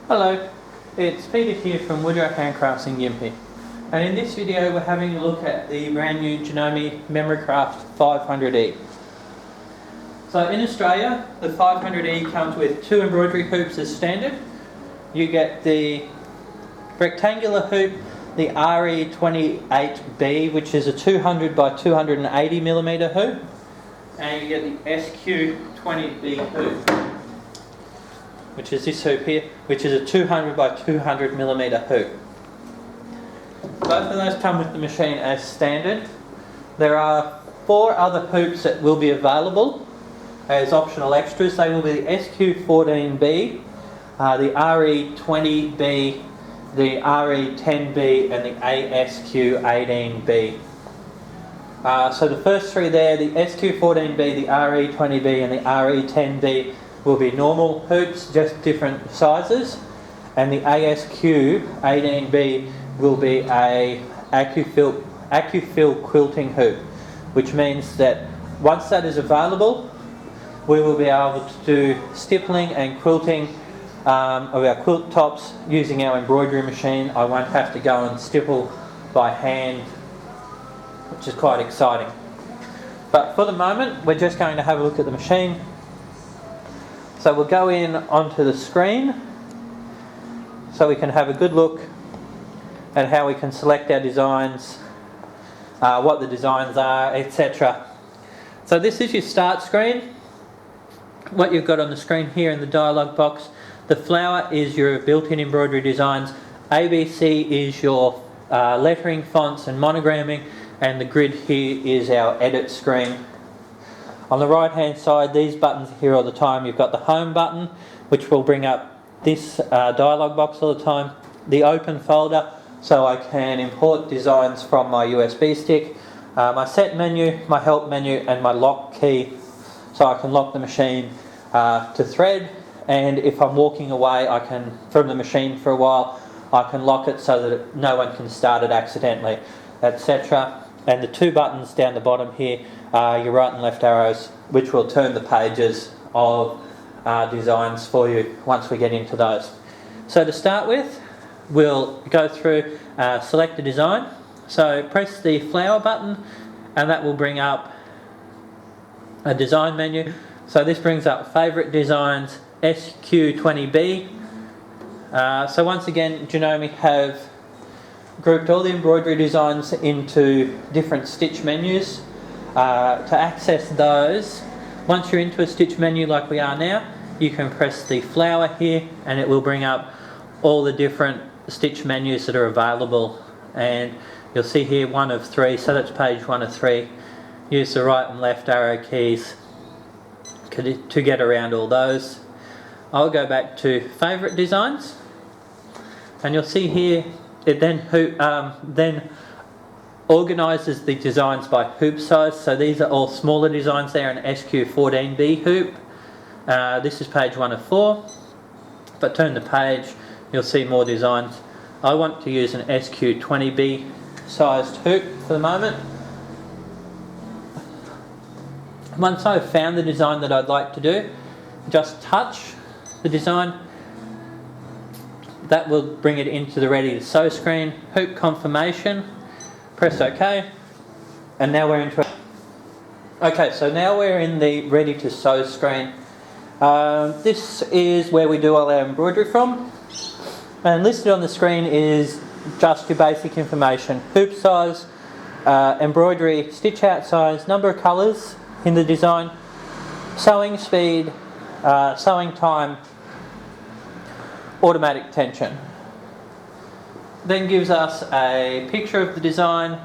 Hello, it's Peter here from Woodrow Handcrafts in Gympie, and in this video we're having a look at the brand new Janome Memory Craft 500E. So in Australia the 500E comes with two embroidery hoops as standard. You get the rectangular hoop, the RE28B, which is a 200 by 280 millimeter hoop, and you get the SQ20B hoop, which is this hoop here, which is a 200 by 200 millimeter hoop. Both of those come with the machine as standard. There are 4 other hoops that will be available as optional extras. They will be the SQ14B, the RE20B, the RE10B and the ASQ18B. So the first 3 there, the SQ14B, the RE20B and the RE10B will be normal hoops, just different sizes, and the ASQ18B will be a AccuFill quilting hoop, which means that once that is available, we will be able to do stippling and quilting of our quilt tops using our embroidery machine. I won't have to go and stipple by hand, which is quite exciting. But for the moment, we're just going to have a look at the machine. So we'll go in onto the screen so we can have a good look at how we can select our designs, what the designs are, etc. So this is your start screen. What you've got on the screen here in the dialog box, the flower is your built-in embroidery designs, ABC is your lettering, fonts and monogramming, and the grid here is our edit screen. On the right hand side, these buttons here all the time. You've got the home button, which will bring up this dialog box all the time, the open folder, so I can import designs from my USB stick, my set menu, my help menu and my lock key, so I can lock the machine to thread, and if I'm walking away from the machine for a while, I can lock it so that no one can start it accidentally, etc. And the 2 buttons down the bottom here are your right and left arrows, which will turn the pages of designs for you once we get into those. So to start with, we'll go through select a design. So press the flower button and that will bring up a design menu. So this brings up favourite designs, SQ20B. So once again, Janome have grouped all the embroidery designs into different stitch menus. To access those, once you're into a stitch menu like we are now, you can press the flower here and it will bring up all the different stitch menus that are available, and you'll see here 1 of 3, so that's page 1 of 3. Use the right and left arrow keys to get around all those. I'll go back to favourite designs and you'll see here it then organises the designs by hoop size. So these are all smaller designs there, an SQ14B hoop. This is page 1 of 4. If I turn the page, you'll see more designs. I want to use an SQ20B sized hoop for the moment. Once I've found the design that I'd like to do, just touch the design. That will bring it into the ready to sew screen. Hoop confirmation. Press OK, and now we're into it. Okay, so now we're in the ready to sew screen. This is where we do all our embroidery from, and listed on the screen is just your basic information: hoop size, embroidery stitch out size, number of colours in the design, sewing speed, sewing time, automatic tension. Then gives us a picture of the design.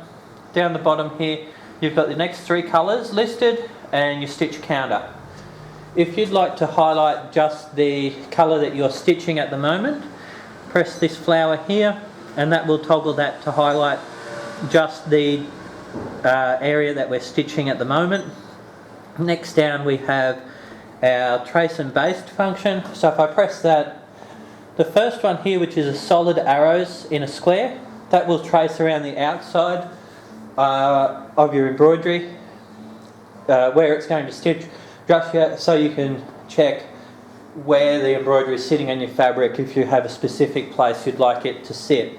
Down the bottom here you've got the next 3 colours listed and your stitch counter. If you'd like to highlight just the colour that you're stitching at the moment, press this flower here and that will toggle that to highlight just the area that we're stitching at the moment. Next down we have our trace and baste function. So if I press that, the first one here, which is a solid arrows in a square, that will trace around the outside of your embroidery where it's going to stitch, just so you can check where the embroidery is sitting on your fabric if you have a specific place you'd like it to sit.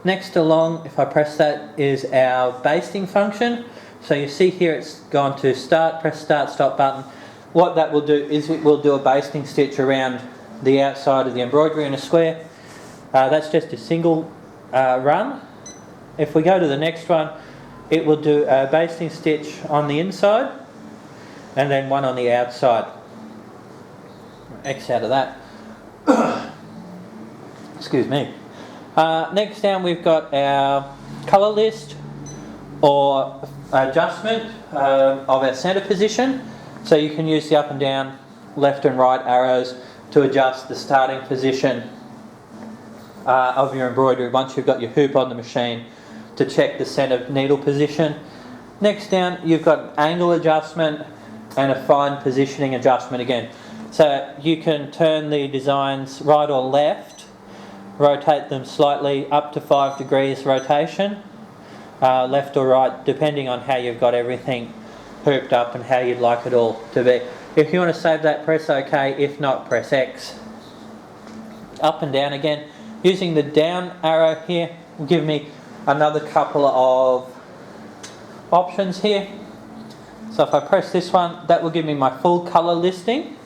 Next along, if I press that, is our basting function. So you see here it's gone to start, press start, stop button. What that will do is it will do a basting stitch around the outside of the embroidery in a square. That's just a single run. If we go to the next one, it will do a basting stitch on the inside and then one on the outside. X out of that. Excuse me. Next down we've got our colour list or adjustment of our centre position. So you can use the up and down, left and right arrows to adjust the starting position of your embroidery once you've got your hoop on the machine to check the centre needle position. Next down you've got angle adjustment and a fine positioning adjustment again. So you can turn the designs right or left, rotate them slightly up to 5 degrees rotation, left or right, depending on how you've got everything hooped up and how you'd like it all to be. If you want to save that, press OK. If not, press X. Up and down again. Using the down arrow here will give me another couple of options here. So if I press this one, that will give me my full colour listing.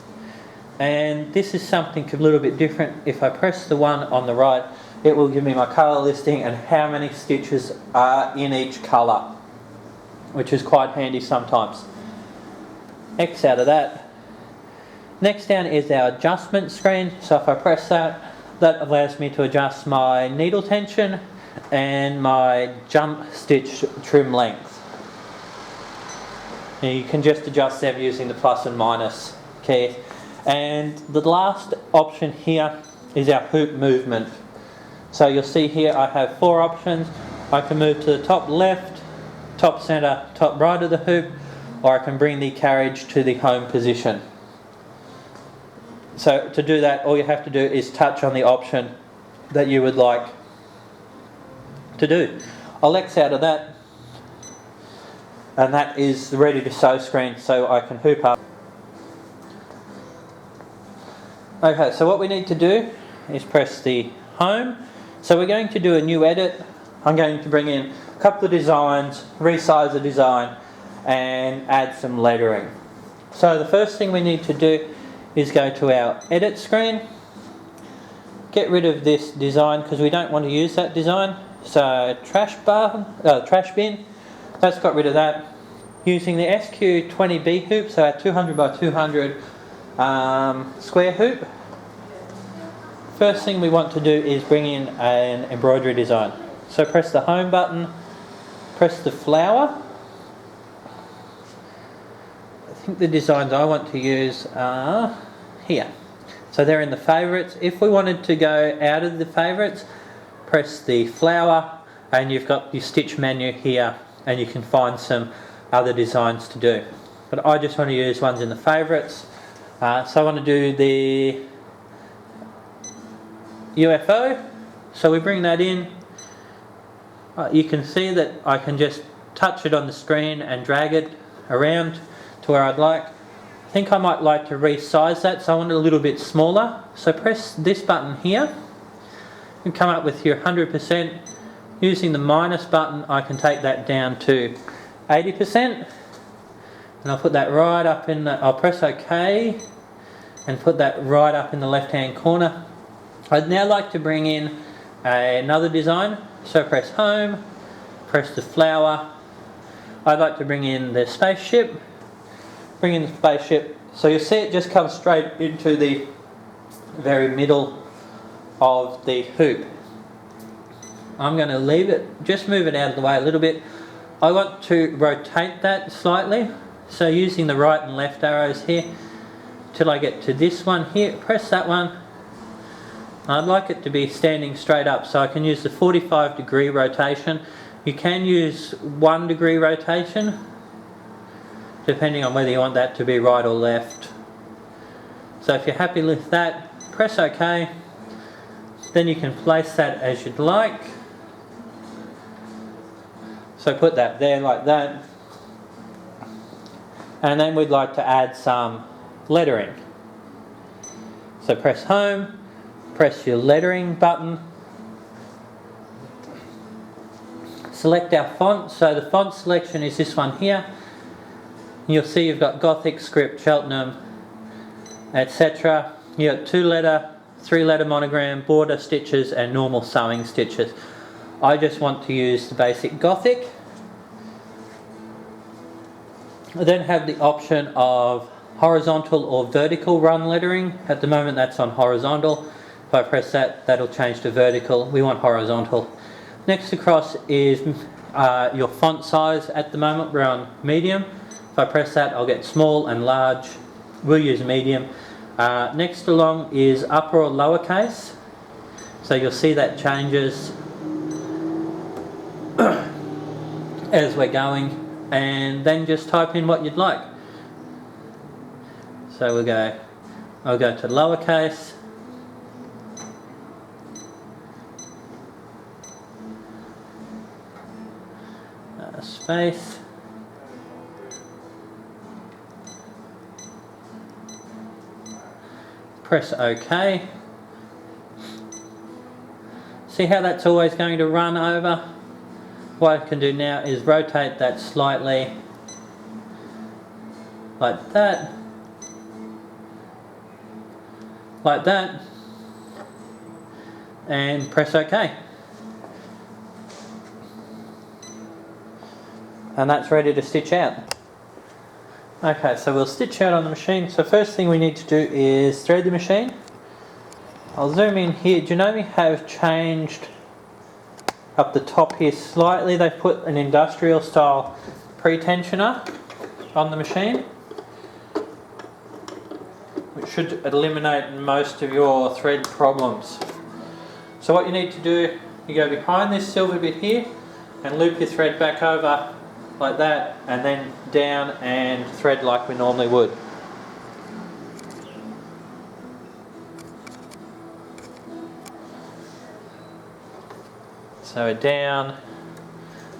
And this is something a little bit different. If I press the one on the right, it will give me my colour listing and how many stitches are in each colour, which is quite handy sometimes. X out of that. Next down is our adjustment screen. So if I press that, that allows me to adjust my needle tension and my jump stitch trim length. Now you can just adjust them using the plus and minus key. And the last option here is our hoop movement. So you'll see here I have 4 options. I can move to the top left, top centre, top right of the hoop, or I can bring the carriage to the home position. So to do that, all you have to do is touch on the option that you would like to do. I'll X out of that, and that is the ready to sew screen, so I can hoop up. Okay, so what we need to do is press the home. So we're going to do a new edit. I'm going to bring in a couple of designs, resize the design, and add some lettering. So the first thing we need to do is go to our edit screen, get rid of this design because we don't want to use that design. So trash bin, that's got rid of that. Using the SQ20B hoop, so our 200 by 200 square hoop. First thing we want to do is bring in an embroidery design. So press the home button, press the flower. I think the designs I want to use are here. So they're in the favourites. If we wanted to go out of the favourites, press the flower and you've got your stitch menu here and you can find some other designs to do. But I just want to use ones in the favourites. So I want to do the UFO. So we bring that in. You can see that I can just touch it on the screen and drag it around to where I'd like. I think I might like to resize that, so I want it a little bit smaller. So press this button here and come up with your 100%. Using the minus button I can take that down to 80%. And I'll put that right up in the, I'll press OK and put that right up in the left hand corner. I'd now like to bring in another design. So press home, press the flower. I'd like to bring in the spaceship. Bring in the spaceship. So you'll see it just comes straight into the very middle of the hoop. I'm going to leave it, just move it out of the way a little bit. I want to rotate that slightly. So using the right and left arrows here till I get to this one here, press that one. I'd like it to be standing straight up, so I can use the 45-degree rotation. You can use 1 degree rotation, depending on whether you want that to be right or left. So if you're happy with that, press OK. Then you can place that as you'd like. So put that there like that. And then we'd like to add some lettering. So press home, press your lettering button, select our font. So the font selection is this one here. You'll see you've got Gothic, Script, Cheltenham, etc. You've got 2-letter, 3-letter monogram, border stitches and normal sewing stitches. I just want to use the basic Gothic. I then have the option of horizontal or vertical run lettering. At the moment that's on horizontal. If I press that, that'll change to vertical. We want horizontal. Next across is your font size. At the moment we're on medium. If I press that, I'll get small and large. We'll use medium. Next along is upper or lowercase. So you'll see that changes as we're going. And then just type in what you'd like. So I'll go to lowercase. Space. Press OK. See how that's always going to run over? What I can do now is rotate that slightly like that, and press OK. And that's ready to stitch out. Okay, so we'll stitch out on the machine. So first thing we need to do is thread the machine. I'll zoom in here. Janome have changed up the top here slightly. They've put an industrial style pre-tensioner on the machine, which should eliminate most of your thread problems. So what you need to do, you go behind this silver bit here and loop your thread back over like that, and then down and thread like we normally would. So down,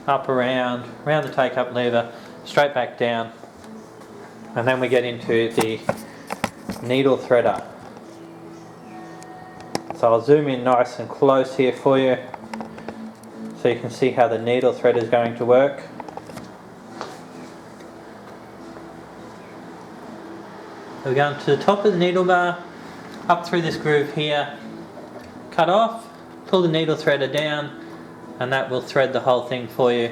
up, around the take-up lever, straight back down, and then we get into the needle threader. So I'll zoom in nice and close here for you so you can see how the needle thread is going to work. We're going to the top of the needle bar, up through this groove here, cut off, pull the needle threader down, and that will thread the whole thing for you.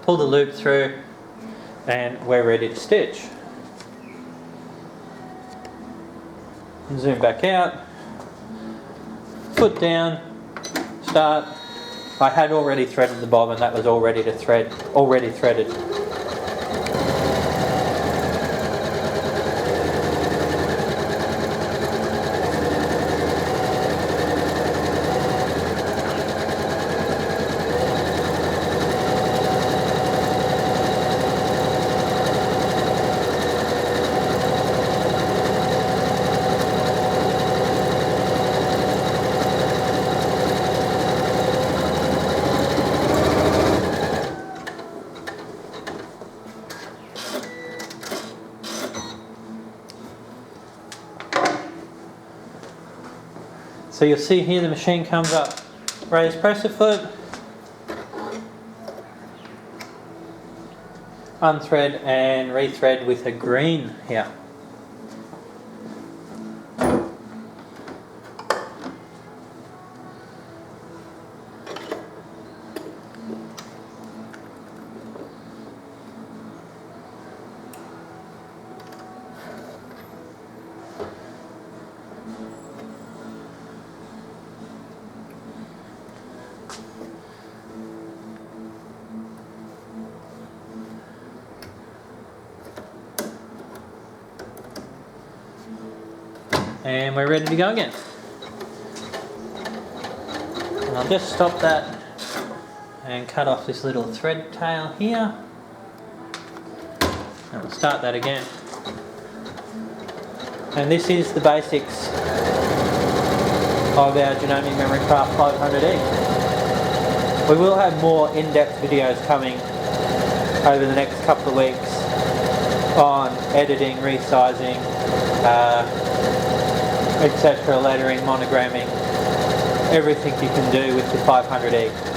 Pull the loop through, and we're ready to stitch. And zoom back out, foot down, start. I had already threaded the bobbin, that was all ready to thread, already threaded. So you'll see here the machine comes up, raise presser foot, unthread and rethread with a green here. And we're ready to go again. And I'll just stop that and cut off this little thread tail here. And we'll start that again. And this is the basics of our Janome Memory Craft 500E. We will have more in-depth videos coming over the next couple of weeks on editing, resizing, etc., lettering, monogramming, everything you can do with the 500E.